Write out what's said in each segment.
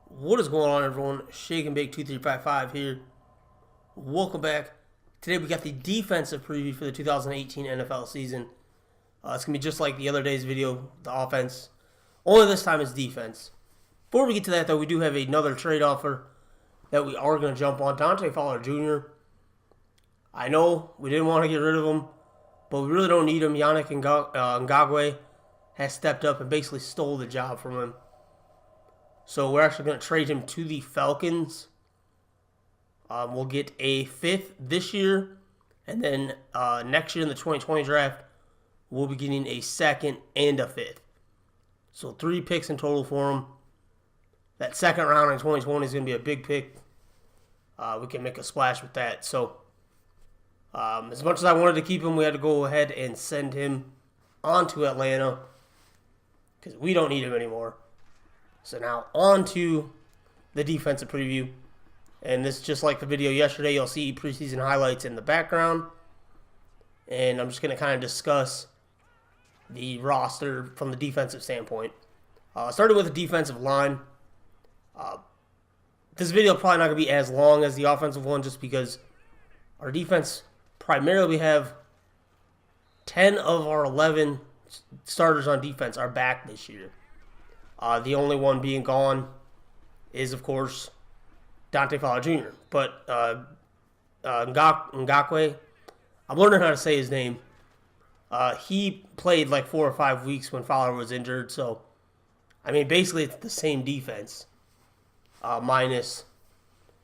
What is going on, everyone? Shake and Bake 2355 here. Welcome back. Today we got the defensive preview for the 2018 NFL season. It's going to be just like the other day's video, the offense. Only this time it's defense. Before we get to that, though, we do have another trade offer that we are going to jump on. Dante Fowler Jr. I know we didn't want to get rid of him, but we really don't need him. Yannick Ngakoue has stepped up and basically stole the job from him. So we're actually going to trade him to the Falcons. We'll get a fifth this year, and then next year in the 2020 draft, we'll be getting a second and a fifth. So 3 picks in total for him. That second round in 2020 is going to be a big pick. We can make a splash with that. So as much as I wanted to keep him, we had to go ahead and send him on to Atlanta because we don't need him anymore. So now on to the defensive preview. And this, just like the video yesterday, you'll see preseason highlights in the background. And I'm just going to kind of discuss the roster from the defensive standpoint. Starting with the defensive line. This video probably not going to be as long as the offensive one just because our defense, primarily we have 10 of our 11 starters on defense are back this year. The only one being gone is, of course, Dante Fowler Jr. But Ngakoue, I'm learning how to say his name. He played like 4 or 5 weeks when Fowler was injured. So, I mean, basically it's the same defense, minus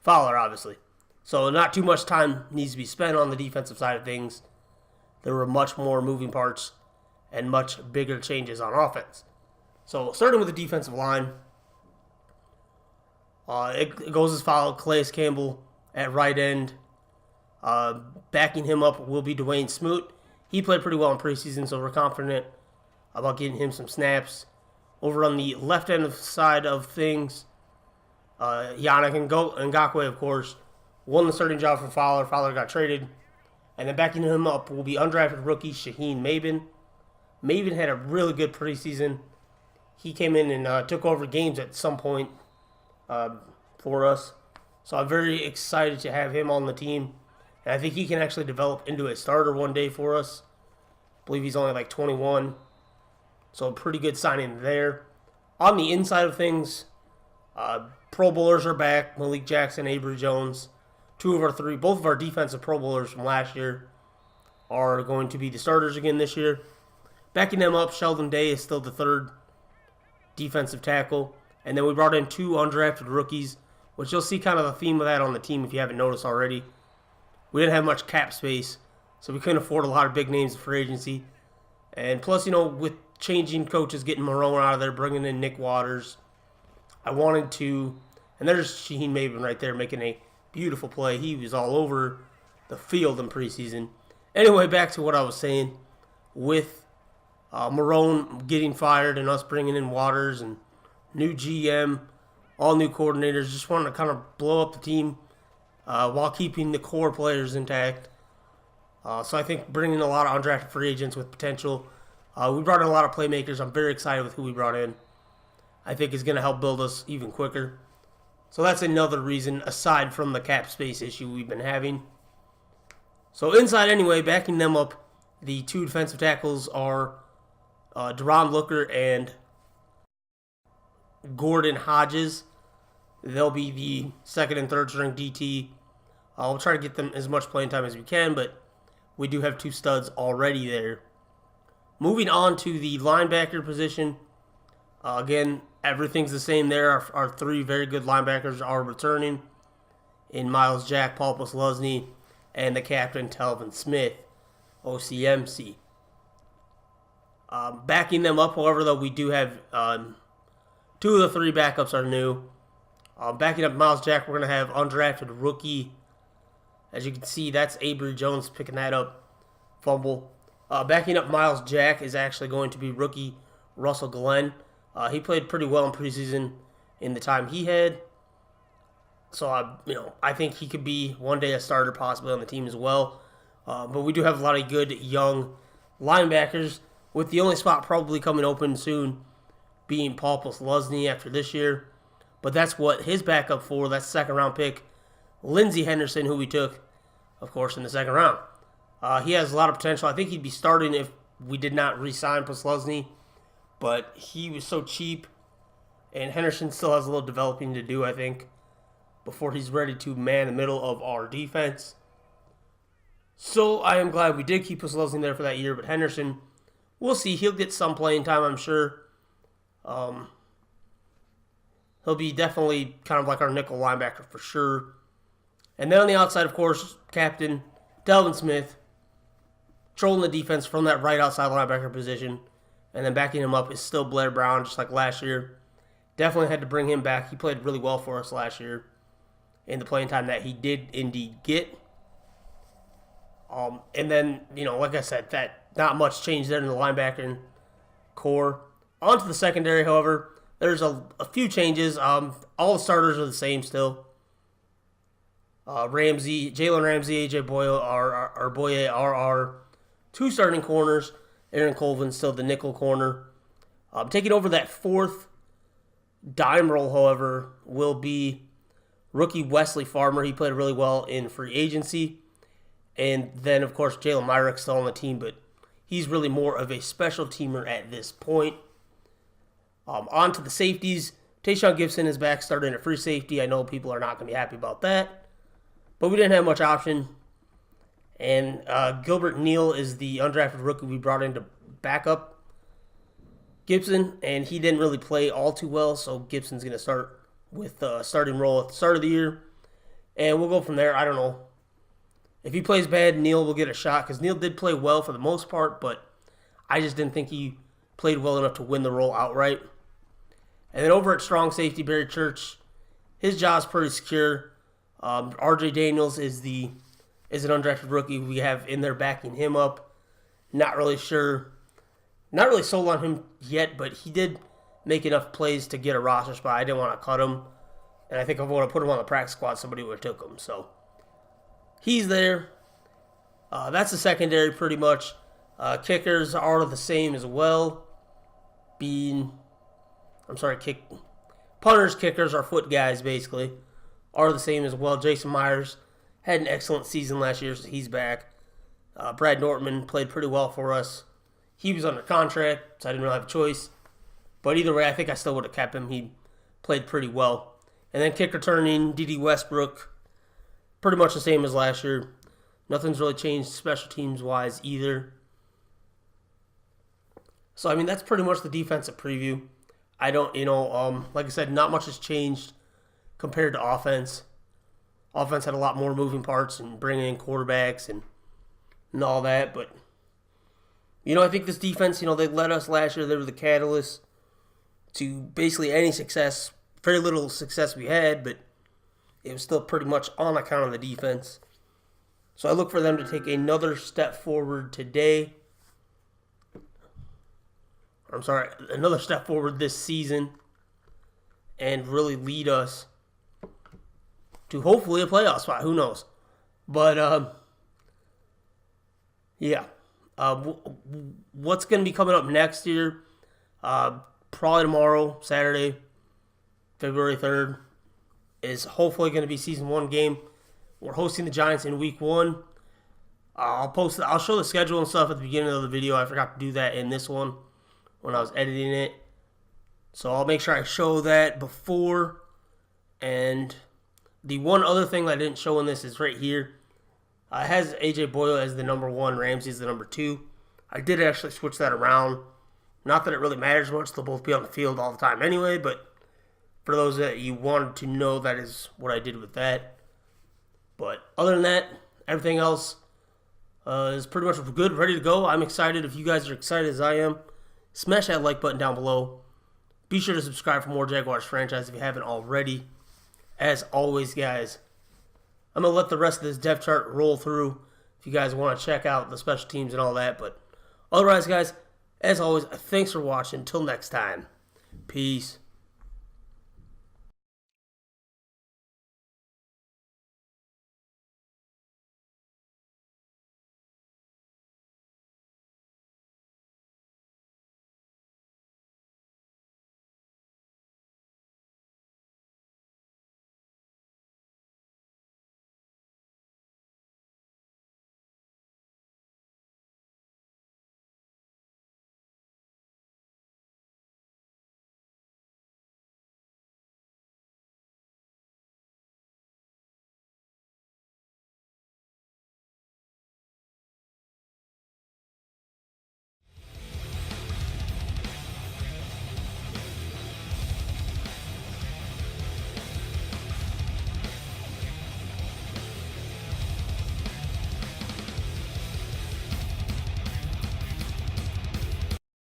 Fowler, obviously. So not too much time needs to be spent on the defensive side of things. There were much more moving parts and much bigger changes on offense. So, starting with the defensive line, it goes as follows. Calais Campbell at right end. Backing him up will be Dwayne Smoot. He played pretty well in preseason, so we're confident about getting him some snaps. Over on the left end side of things, Yannick Ngakoue, of course, won the starting job for Fowler. Fowler got traded. And then backing him up will be undrafted rookie Shaheen Maben. Maben had a really good preseason. He came in and took over games at some point for us. So I'm very excited to have him on the team. And I think he can actually develop into a starter one day for us. I believe he's only like 21. So a pretty good signing there. On the inside of things, Pro Bowlers are back. Malik Jackson, Avery Jones. Both of our defensive Pro Bowlers from last year are going to be the starters again this year. Backing them up, Sheldon Day is still the third defensive tackle. And then we brought in 2 undrafted rookies, which you'll see kind of the theme of that on the team if you haven't noticed already. We didn't have much cap space, so we couldn't afford a lot of big names for agency. And plus, with changing coaches, getting Marone out of there, bringing in Nick Waters, I wanted to, and there's Shaheen Maben right there making a beautiful play. He was all over the field in preseason. Anyway, back to what I was saying. With Marone getting fired and us bringing in Waters and new GM, all new coordinators, just wanted to kind of blow up the team while keeping the core players intact. So I think bringing a lot of undrafted free agents with potential. We brought in a lot of playmakers. I'm very excited with who we brought in. I think it's going to help build us even quicker. So that's another reason, aside from the cap space issue we've been having. So inside anyway, backing them up, the 2 defensive tackles are Deron Looker and Gordon Hodges. They'll be the second and third string DT. We'll try to get them as much playing time as we can, but we do have 2 studs already there. Moving on to the linebacker position. Again, everything's the same there. Our 3 very good linebackers are returning in Miles Jack, Paul Posluszny, and the captain, Telvin Smith, OCMC. Backing them up, however, though, we do have 2 of the 3 backups are new. Backing up Miles Jack, we're going to have undrafted rookie. As you can see, that's Avery Jones picking that up. Fumble. Backing up Miles Jack is actually going to be rookie Russell Glenn. He played pretty well in preseason in the time he had. So, I think he could be one day a starter possibly on the team as well. But we do have a lot of good young linebackers, with the only spot probably coming open soon being Paul Posluszny after this year. But that's what his backup for. That's second round pick, Lindsey Henderson, who we took, of course, in the second round. He has a lot of potential. I think he'd be starting if we did not re-sign Posluszny, but he was so cheap, and Henderson still has a little developing to do, I think, before he's ready to man the middle of our defense. So I am glad we did keep Posluszny there for that year, but Henderson, we'll see. He'll get some playing time, I'm sure. He'll be definitely kind of like our nickel linebacker for sure. And then on the outside, of course, Captain Delvin Smith, trolling the defense from that right outside linebacker position. And then backing him up is still Blair Brown, just like last year. Definitely had to bring him back. He played really well for us last year in the playing time that he did indeed get. And then, like I said, that not much changed there in the linebacking core. On to the secondary, however, there's a few changes. All the starters are the same still. Jalen Ramsey, AJ Boyle are our two starting corners. Aaron Colvin still the nickel corner. Taking over that fourth dime role, however, will be rookie Wesley Farmer. He played really well in free agency. And then, of course, Jalen Myrick's still on the team, but he's really more of a special teamer at this point. On to the safeties. Tayshaun Gibson is back starting at free safety. I know people are not going to be happy about that, but we didn't have much option. And Gilbert Neal is the undrafted rookie we brought in to back up Gibson, and he didn't really play all too well, so Gibson's going to start with the starting role at the start of the year. And we'll go from there. I don't know. If he plays bad, Neal will get a shot, because Neal did play well for the most part, but I just didn't think he played well enough to win the role outright. And then over at strong safety, Barry Church, his job's pretty secure. RJ Daniels is an undrafted rookie we have in there backing him up. Not really sure. Not really sold on him yet, but he did make enough plays to get a roster spot. I didn't want to cut him. And I think if I would have put him on the practice squad, somebody would have took him. So he's there. That's the secondary pretty much. Kickers are the same as well. Punters, kickers, our foot guys basically are the same as well. Jason Myers had an excellent season last year, so he's back. Brad Nortman played pretty well for us. He was under contract, so I didn't really have a choice. But either way, I think I still would have kept him. He played pretty well. And then kick returning, D.D. Westbrook, pretty much the same as last year. Nothing's really changed special teams-wise either. So, I mean, that's pretty much the defensive preview. I don't, like I said, not much has changed compared to offense. Offense had a lot more moving parts and bringing in quarterbacks and all that. But, I think this defense, they led us last year. They were the catalyst to basically any success. Very little success we had, but it was still pretty much on account of the defense. So I look for them to take another step forward today. Another step forward this season and really lead us to hopefully a playoff spot. Who knows? But, yeah. What's going to be coming up next year? Probably tomorrow, Saturday, February 3rd, is hopefully going to be Season 1 game. We're hosting the Giants in Week 1. I'll show the schedule and stuff at the beginning of the video. I forgot to do that in this one when I was editing it. So I'll make sure I show that before. And the one other thing that I didn't show in this is right here. It has AJ Boyle as the number 1, Ramsey as the number 2. I did actually switch that around. Not that it really matters much. They'll both be on the field all the time anyway. But for those that you wanted to know, that is what I did with that. But other than that, everything else is pretty much good, ready to go. I'm excited. If you guys are excited as I am, smash that like button down below. Be sure to subscribe for more Jaguars franchise if you haven't already. As always, guys, I'm going to let the rest of this depth chart roll through if you guys want to check out the special teams and all that. But otherwise, guys, as always, thanks for watching. Until next time, peace.